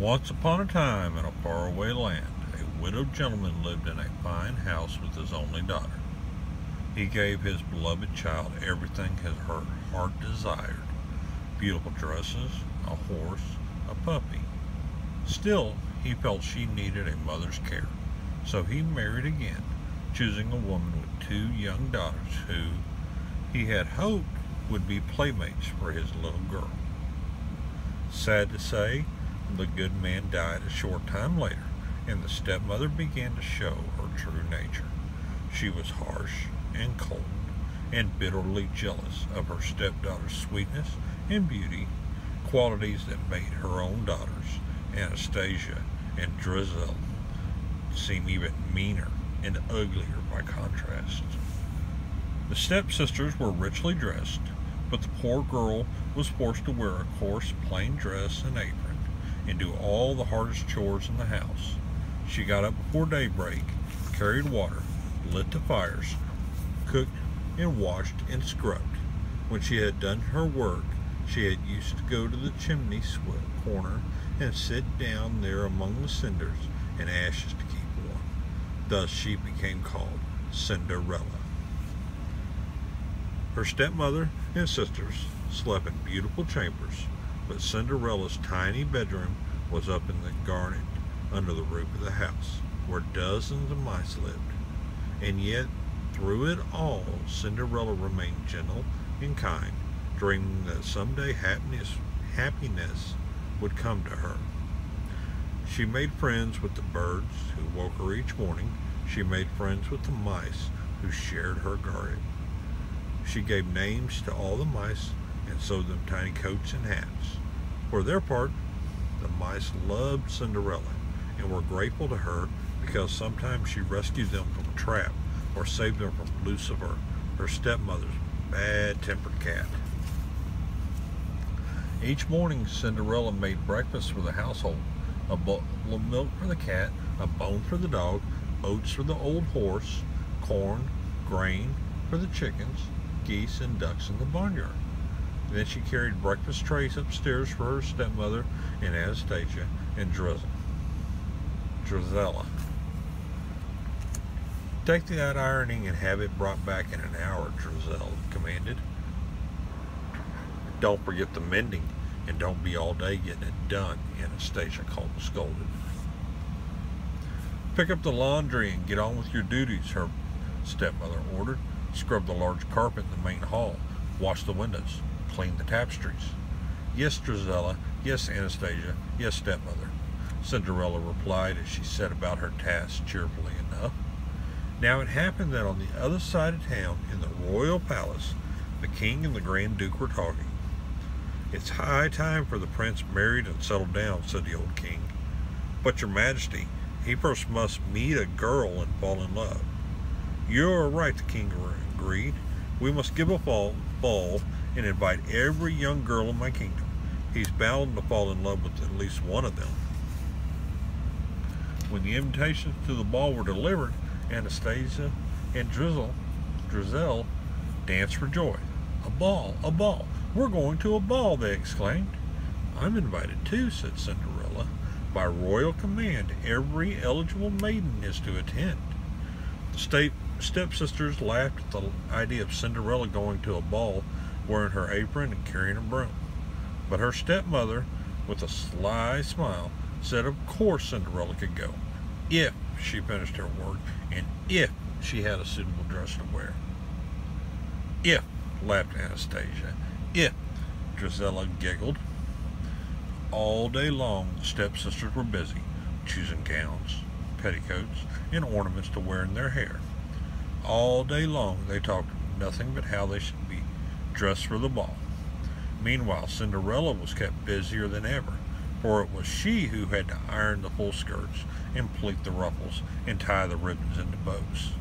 Once upon a time, in a faraway land, a widowed gentleman lived in a fine house with his only daughter. He gave his beloved child everything her heart desired: beautiful dresses, a horse, a puppy. Still, he felt she needed a mother's care, so he married again, choosing a woman with two young daughters who he had hoped would be playmates for his little girl. Sad to say, the good man died a short time later, and the stepmother began to show her true nature. She was harsh and cold, and bitterly jealous of her stepdaughter's sweetness and beauty, qualities that made her own daughters, Anastasia and Drizzle, seem even meaner and uglier by contrast. The stepsisters were richly dressed, but the poor girl was forced to wear a coarse, plain dress and apron, and do all the hardest chores in the house. She got up before daybreak, carried water, lit the fires, cooked and washed and scrubbed. When she had done her work, she had used to go to the chimney corner and sit down there among the cinders and ashes to keep warm. Thus she became called Cinderella. Her stepmother and sisters slept in beautiful chambers, but Cinderella's tiny bedroom was up in the garret under the roof of the house, where dozens of mice lived. And yet, through it all, Cinderella remained gentle and kind, dreaming that someday happiness would come to her. She made friends with the birds who woke her each morning. She made friends with the mice who shared her garret. She gave names to all the mice and sewed them tiny coats and hats. For their part, the mice loved Cinderella and were grateful to her because sometimes she rescued them from a trap or saved them from Lucifer, her stepmother's bad-tempered cat. Each morning, Cinderella made breakfast for the household: a bowl of milk for the cat, a bone for the dog, oats for the old horse, corn, grain for the chickens, geese, and ducks in the barnyard. Then she carried breakfast trays upstairs for her stepmother and Anastasia and Drizella. Take that ironing and have it brought back in an hour, Drizzle commanded. Don't forget the mending, and don't be all day getting it done, Anastasia scolded. Pick up the laundry and get on with your duties, her stepmother ordered. Scrub the large carpet in the main hall, wash the windows, clean the tapestries. Yes, Drizella, yes, Anastasia, yes, stepmother, Cinderella replied as she set about her task cheerfully enough. Now it happened that on the other side of town, in the royal palace, the king and the Grand Duke were talking. It's high time for the prince married and settled down, said the old king. But your majesty, he first must meet a girl and fall in love. You're right, the king agreed. We must give a ball and invite every young girl in my kingdom. He's bound to fall in love with at least one of them. When the invitations to the ball were delivered, Anastasia and Drizzle danced for joy. A ball, a ball. We're going to a ball, they exclaimed. I'm invited too, said Cinderella. By royal command, every eligible maiden is to attend. The stepsisters laughed at the idea of Cinderella going to a ball wearing her apron and carrying a broom. But her stepmother, with a sly smile, said of course Cinderella could go, if she finished her work and if she had a suitable dress to wear. If, laughed Anastasia, if, Drizella giggled. All day long the stepsisters were busy, choosing gowns, petticoats, and ornaments to wear in their hair. All day long they talked of nothing but how they should be dressed for the ball. Meanwhile, Cinderella was kept busier than ever, for it was she who had to iron the full skirts and pleat the ruffles and tie the ribbons into bows.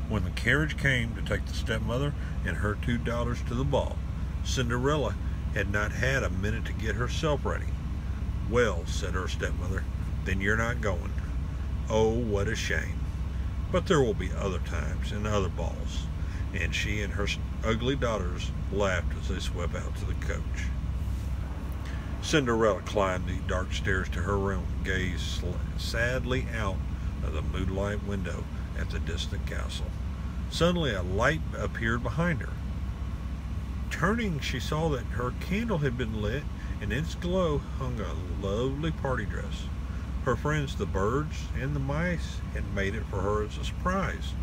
When the carriage came to take the stepmother and her two daughters to the ball, Cinderella had not had a minute to get herself ready. Well, said her stepmother, then you're not going. Oh, what a shame. But there will be other times and other balls. And she and her ugly daughters laughed as they swept out to the coach. Cinderella climbed the dark stairs to her room and gazed sadly out of the moonlight window at the distant castle. Suddenly a light appeared behind her. Turning, she saw that her candle had been lit, and in its glow hung a lovely party dress. Her friends, the birds and the mice, had made it for her as a surprise,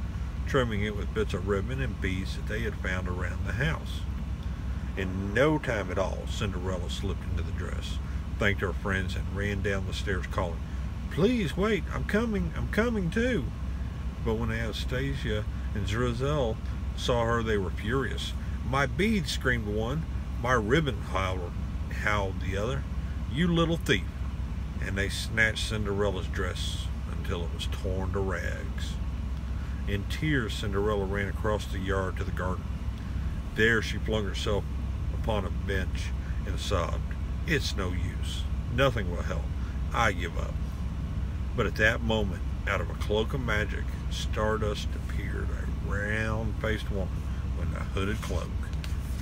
trimming it with bits of ribbon and beads that they had found around the house. In no time at all, Cinderella slipped into the dress, thanked her friends, and ran down the stairs calling, "Please wait, I'm coming too." But when Anastasia and Drizzle saw her, they were furious. "My beads," screamed one. "My ribbon," howled the other. "You little thief." And they snatched Cinderella's dress until it was torn to rags. In tears, Cinderella ran across the yard to the garden. There she flung herself upon a bench and sobbed, "It's no use. Nothing will help. I give up." But at that moment, out of a cloak of magic, stardust appeared, a round-faced woman with a hooded cloak.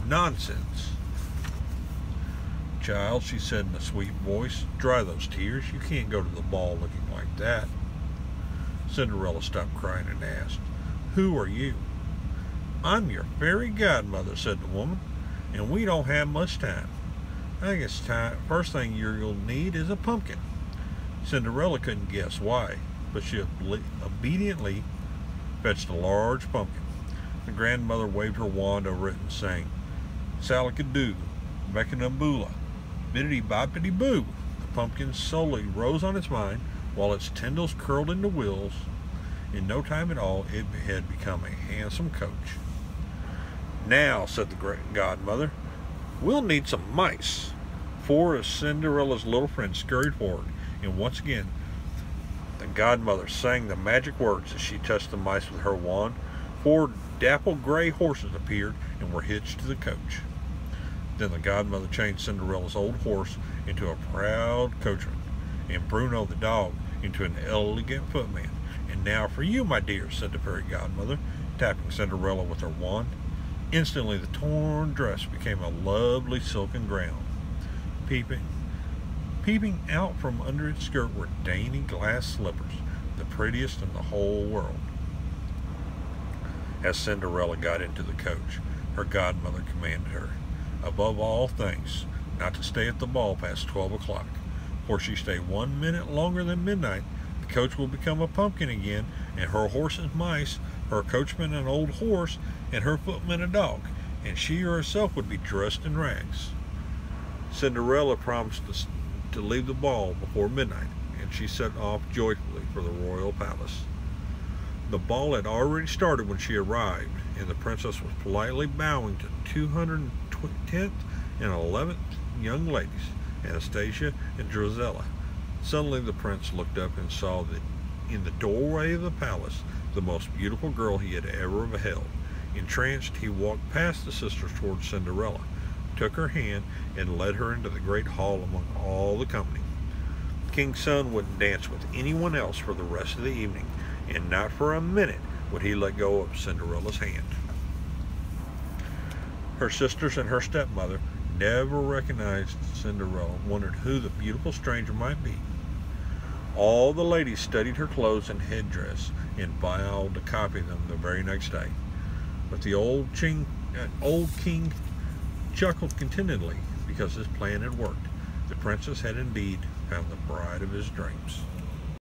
"Nonsense." "Child," she said in a sweet voice, "dry those tears. You can't go to the ball looking like that." Cinderella stopped crying and asked, "Who are you?" "I'm your fairy godmother," said the woman, "and we don't have much time. I guess first thing you'll need is a pumpkin." Cinderella couldn't guess why, but she obediently fetched a large pumpkin. The grandmother waved her wand over it and sang, "Salakadoo, Beckanaboola, biddity boppity boo." The pumpkin slowly rose on its vine, while its tendrils curled into wheels. In no time at all, it had become a handsome coach. "Now," said the godmother, "we'll need some mice." Four of Cinderella's little friends scurried forward, and once again the godmother sang the magic words as she touched the mice with her wand. 4 dapple gray horses appeared and were hitched to the coach. Then the godmother changed Cinderella's old horse into a proud coachman, and Bruno the dog into an elegant footman. "And now for you, my dear," said the fairy godmother, tapping Cinderella with her wand. Instantly the torn dress became a lovely silken gown. Peeping out from under its skirt were dainty glass slippers, the prettiest in the whole world. As Cinderella got into the coach, her godmother commanded her, above all things, not to stay at the ball past 12 o'clock. For she stayed 1 minute longer than midnight, the coach will become a pumpkin again, and her horses mice, her coachman an old horse, and her footman a dog, and she herself would be dressed in rags. Cinderella promised to leave the ball before midnight, and she set off joyfully for the royal palace. The ball had already started when she arrived, and the princess was politely bowing to 210th and 11th young ladies, Anastasia and Drizella. Suddenly the prince looked up and saw that in the doorway of the palace the most beautiful girl he had ever beheld. Entranced, he walked past the sisters towards Cinderella, took her hand, and led her into the great hall among all the company. King's son wouldn't dance with anyone else for the rest of the evening, and not for a minute would he let go of Cinderella's hand. Her sisters and her stepmother never recognized Cinderella, wondered who the beautiful stranger might be. All the ladies studied her clothes and headdress and vowed to copy them the very next day. But the old king chuckled contentedly because his plan had worked. The princess had indeed found the bride of his dreams.